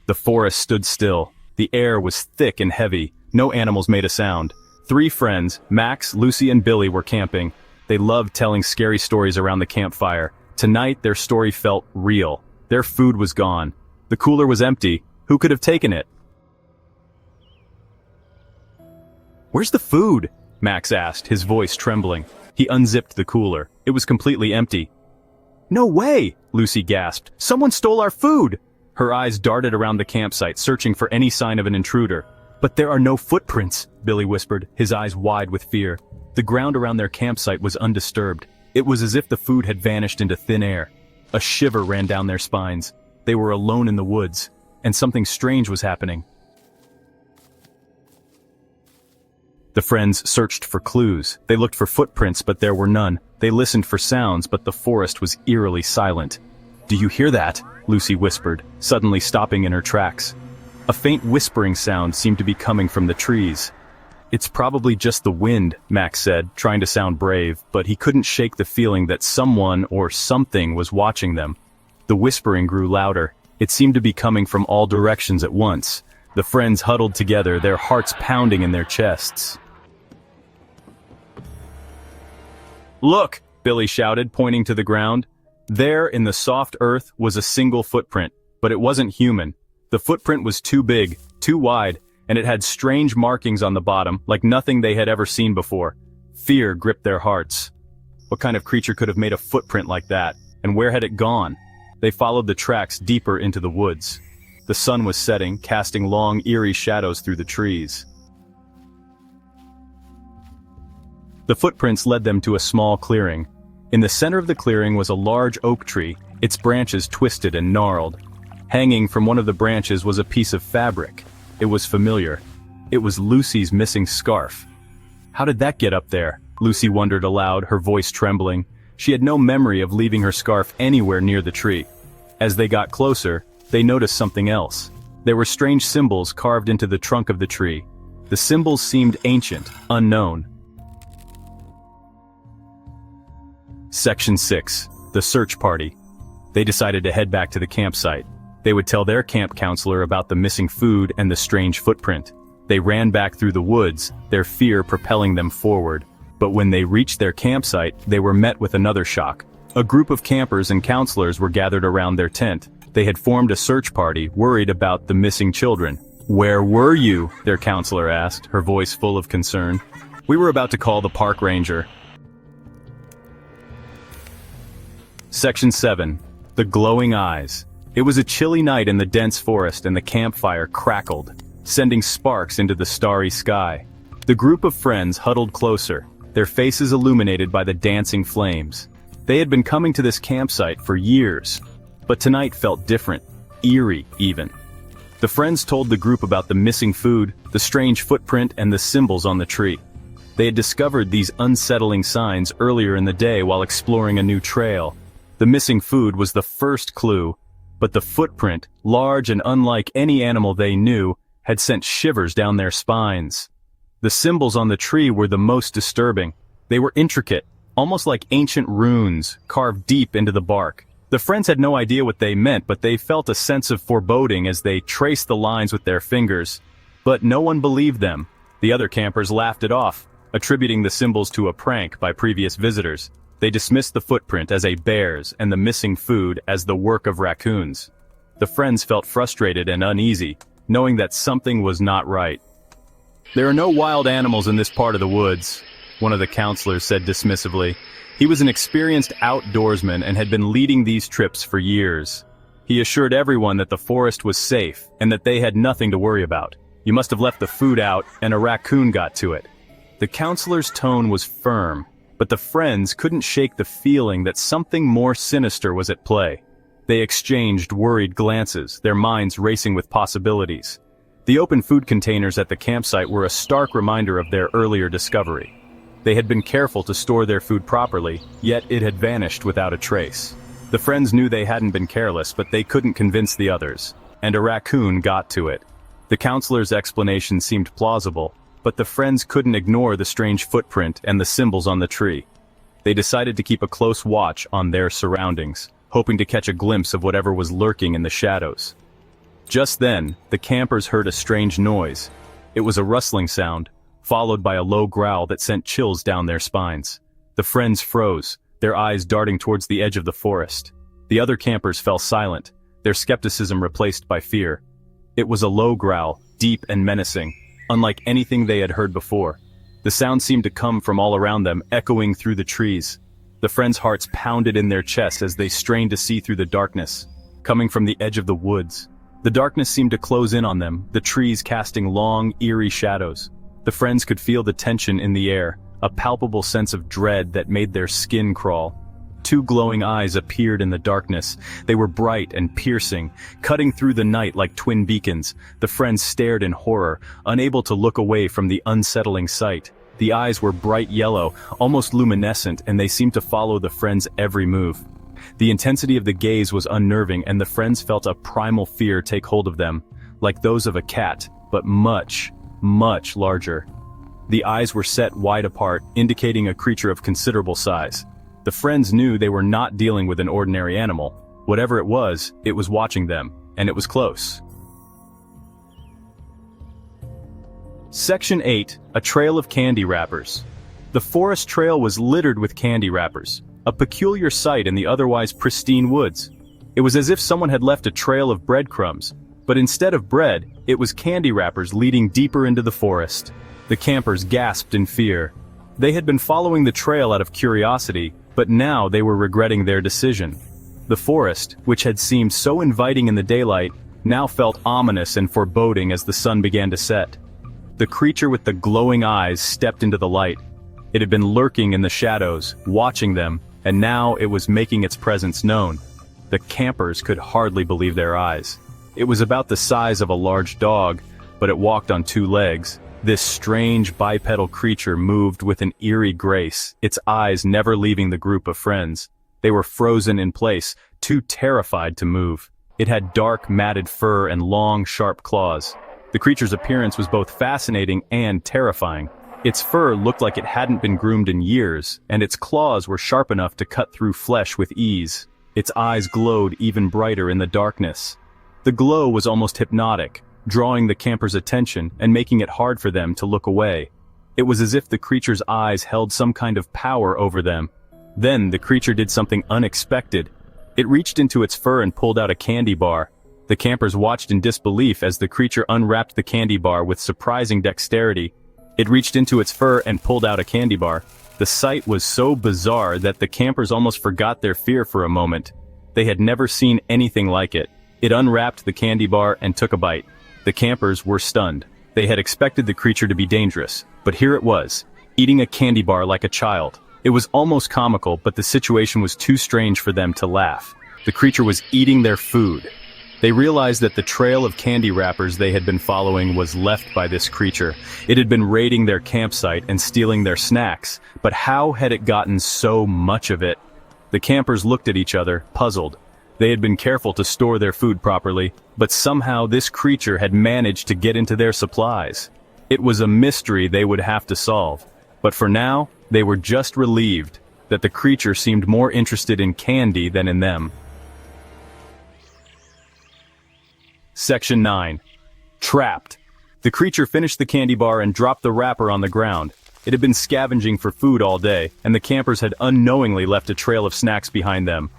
The forest stood still. The air was thick and heavy. No animals made a sound. Three friends, Max, Lucy, and Billy, were camping. They loved telling scary stories around the campfire. Tonight, their story felt real. Their food was gone. The cooler was empty. Who could have taken it? "Where's the food?" Max asked, his voice trembling. He unzipped the cooler. It was completely empty. "No way!" Lucy gasped. "Someone stole our food!" Her eyes darted around the campsite, searching for any sign of an intruder. "But there are no footprints," Billy whispered, his eyes wide with fear. The ground around their campsite was undisturbed. It was as if the food had vanished into thin air. A shiver ran down their spines. They were alone in the woods, and something strange was happening. The friends searched for clues. They looked for footprints, but there were none. They listened for sounds, but the forest was eerily silent. "Do you hear that?" Lucy whispered, suddenly stopping in her tracks. A faint whispering sound seemed to be coming from the trees. "It's probably just the wind," Max said, trying to sound brave, but he couldn't shake the feeling that someone or something was watching them. The whispering grew louder. It seemed to be coming from all directions at once. The friends huddled together, their hearts pounding in their chests. "Look!" Billy shouted, pointing to the ground. There, in the soft earth, was a single footprint, but it wasn't human. The footprint was too big, too wide, and it had strange markings on the bottom, like nothing they had ever seen before. Fear gripped their hearts. What kind of creature could have made a footprint like that, and where had it gone? They followed the tracks deeper into the woods. The sun was setting, casting long, eerie shadows through the trees. The footprints led them to a small clearing. In the center of the clearing was a large oak tree, its branches twisted and gnarled. Hanging from one of the branches was a piece of fabric. It was familiar. It was Lucy's missing scarf. How did that get up there? Lucy wondered aloud, her voice trembling. She had no memory of leaving her scarf anywhere near the tree. As they got closer, they noticed something else. There were strange symbols carved into the trunk of the tree. The symbols seemed ancient, unknown. Section 6. The Search Party. They decided to head back to the campsite. They would tell their camp counselor about the missing food and the strange footprint. They ran back through the woods, their fear propelling them forward. But when they reached their campsite, they were met with another shock. A group of campers and counselors were gathered around their tent. They had formed a search party, worried about the missing children. "Where were you?" their counselor asked, her voice full of concern. "We were about to call the park ranger." Section 7. The Glowing Eyes. It was a chilly night in the dense forest, and the campfire crackled, sending sparks into the starry sky. The group of friends huddled closer, their faces illuminated by the dancing flames. They had been coming to this campsite for years, but tonight felt different, eerie even. The friends told the group about the missing food, the strange footprint, and the symbols on the tree. They had discovered these unsettling signs earlier in the day while exploring a new trail. The missing food was the first clue, but the footprint, large and unlike any animal they knew, had sent shivers down their spines. The symbols on the tree were the most disturbing. They were intricate, almost like ancient runes, carved deep into the bark. The friends had no idea what they meant, but they felt a sense of foreboding as they traced the lines with their fingers. But no one believed them. The other campers laughed it off, attributing the symbols to a prank by previous visitors. They dismissed the footprint as a bear's and the missing food as the work of raccoons. The friends felt frustrated and uneasy, knowing that something was not right. "There are no wild animals in this part of the woods," one of the counselors said dismissively. He was an experienced outdoorsman and had been leading these trips for years. He assured everyone that the forest was safe and that they had nothing to worry about. "You must have left the food out and a raccoon got to it." The counselor's tone was firm, but the friends couldn't shake the feeling that something more sinister was at play. They exchanged worried glances, their minds racing with possibilities. The open food containers at the campsite were a stark reminder of their earlier discovery. They had been careful to store their food properly, yet it had vanished without a trace. The friends knew they hadn't been careless, but they couldn't convince the others, and a raccoon got to it. The counselor's explanation seemed plausible, but the friends couldn't ignore the strange footprint and the symbols on the tree. They decided to keep a close watch on their surroundings, hoping to catch a glimpse of whatever was lurking in the shadows. Just then, the campers heard a strange noise. It was a rustling sound, followed by a low growl that sent chills down their spines. The friends froze, their eyes darting towards the edge of the forest. The other campers fell silent, their skepticism replaced by fear. It was a low growl, deep and menacing, unlike anything they had heard before. The sound seemed to come from all around them, echoing through the trees. The friends' hearts pounded in their chests as they strained to see through the darkness, coming from the edge of the woods. The darkness seemed to close in on them, the trees casting long, eerie shadows. The friends could feel the tension in the air, a palpable sense of dread that made their skin crawl. Two glowing eyes appeared in the darkness. They were bright and piercing, cutting through the night like twin beacons. The friends stared in horror, unable to look away from the unsettling sight. The eyes were bright yellow, almost luminescent, and they seemed to follow the friends' every move. The intensity of the gaze was unnerving, and the friends felt a primal fear take hold of them, like those of a cat, but much, much larger. The eyes were set wide apart, indicating a creature of considerable size. The friends knew they were not dealing with an ordinary animal. Whatever it was watching them, and it was close. Section 8, a trail of candy wrappers. The forest trail was littered with candy wrappers, a peculiar sight in the otherwise pristine woods. It was as if someone had left a trail of breadcrumbs, but instead of bread, it was candy wrappers leading deeper into the forest. The campers gasped in fear. They had been following the trail out of curiosity, but now they were regretting their decision. The forest, which had seemed so inviting in the daylight, now felt ominous and foreboding as the sun began to set. The creature with the glowing eyes stepped into the light. It had been lurking in the shadows, watching them, and now it was making its presence known. The campers could hardly believe their eyes. It was about the size of a large dog, but it walked on two legs. This strange bipedal creature moved with an eerie grace, its eyes never leaving the group of friends. They were frozen in place, too terrified to move. It had dark, matted fur and long, sharp claws. The creature's appearance was both fascinating and terrifying. Its fur looked like it hadn't been groomed in years, and its claws were sharp enough to cut through flesh with ease. Its eyes glowed even brighter in the darkness. The glow was almost hypnotic, drawing the campers' attention and making it hard for them to look away. It was as if the creature's eyes held some kind of power over them. Then the creature did something unexpected. It reached into its fur and pulled out a candy bar. The campers watched in disbelief as the creature unwrapped the candy bar with surprising dexterity. It reached into its fur and pulled out a candy bar. The sight was so bizarre that the campers almost forgot their fear for a moment. They had never seen anything like it. It unwrapped the candy bar and took a bite. The campers were stunned. They had expected the creature to be dangerous, but here it was, eating a candy bar like a child. It was almost comical, but the situation was too strange for them to laugh. The creature was eating their food. They realized that the trail of candy wrappers they had been following was left by this creature. It had been raiding their campsite and stealing their snacks, but how had it gotten so much of it? The campers looked at each other, puzzled. They had been careful to store their food properly, but somehow this creature had managed to get into their supplies. It was a mystery they would have to solve, but for now, they were just relieved that the creature seemed more interested in candy than in them. Section 9. Trapped. The creature finished the candy bar and dropped the wrapper on the ground. It had been scavenging for food all day, and the campers had unknowingly left a trail of snacks behind them.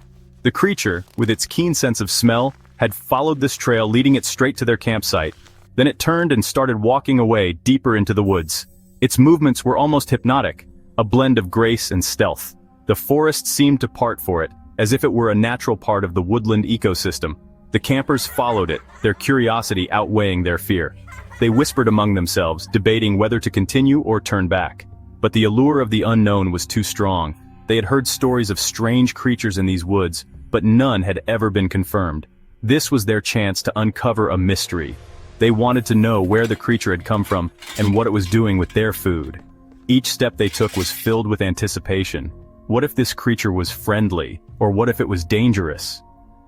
The creature, with its keen sense of smell, had followed this trail, leading it straight to their campsite. Then it turned and started walking away deeper into the woods. Its movements were almost hypnotic, a blend of grace and stealth. The forest seemed to part for it, as if it were a natural part of the woodland ecosystem. The campers followed it, their curiosity outweighing their fear. They whispered among themselves, debating whether to continue or turn back. But the allure of the unknown was too strong. They had heard stories of strange creatures in these woods, but none had ever been confirmed. This was their chance to uncover a mystery. They wanted to know where the creature had come from and what it was doing with their food. Each step they took was filled with anticipation. What if this creature was friendly, or what if it was dangerous?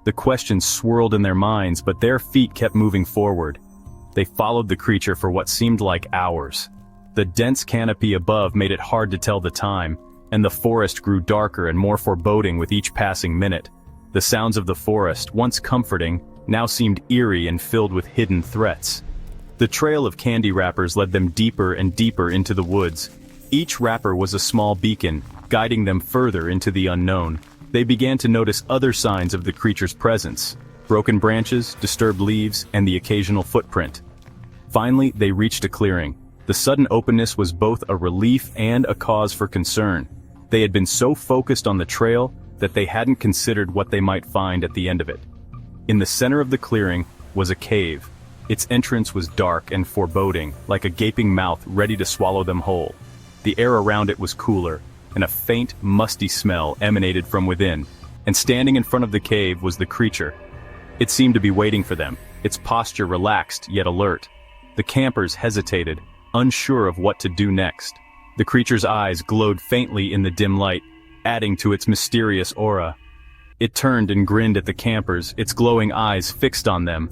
The questions swirled in their minds, but their feet kept moving forward. They followed the creature for what seemed like hours. The dense canopy above made it hard to tell the time, and the forest grew darker and more foreboding with each passing minute. The sounds of the forest, once comforting, now seemed eerie and filled with hidden threats. The trail of candy wrappers led them deeper and deeper into the woods. Each wrapper was a small beacon, guiding them further into the unknown. They began to notice other signs of the creature's presence: broken branches, disturbed leaves, and the occasional footprint. Finally, they reached a clearing. The sudden openness was both a relief and a cause for concern. They had been so focused on the trail that they hadn't considered what they might find at the end of it. In the center of the clearing was a cave. Its entrance was dark and foreboding, like a gaping mouth ready to swallow them whole. The air around it was cooler, and a faint, musty smell emanated from within. And standing in front of the cave was the creature. It seemed to be waiting for them, its posture relaxed yet alert. The campers hesitated, unsure of what to do next. The creature's eyes glowed faintly in the dim light, adding to its mysterious aura. It turned and grinned at the campers, its glowing eyes fixed on them.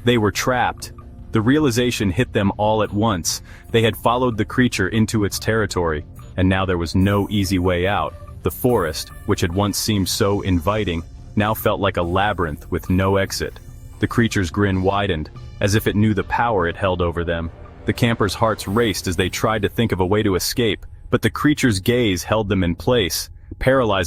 They were trapped. The realization hit them all at once. They had followed the creature into its territory, and now there was no easy way out. The forest, which had once seemed so inviting, now felt like a labyrinth with no exit. The creature's grin widened, as if it knew the power it held over them. The campers' hearts raced as they tried to think of a way to escape, but the creature's gaze held them in place, paralyzing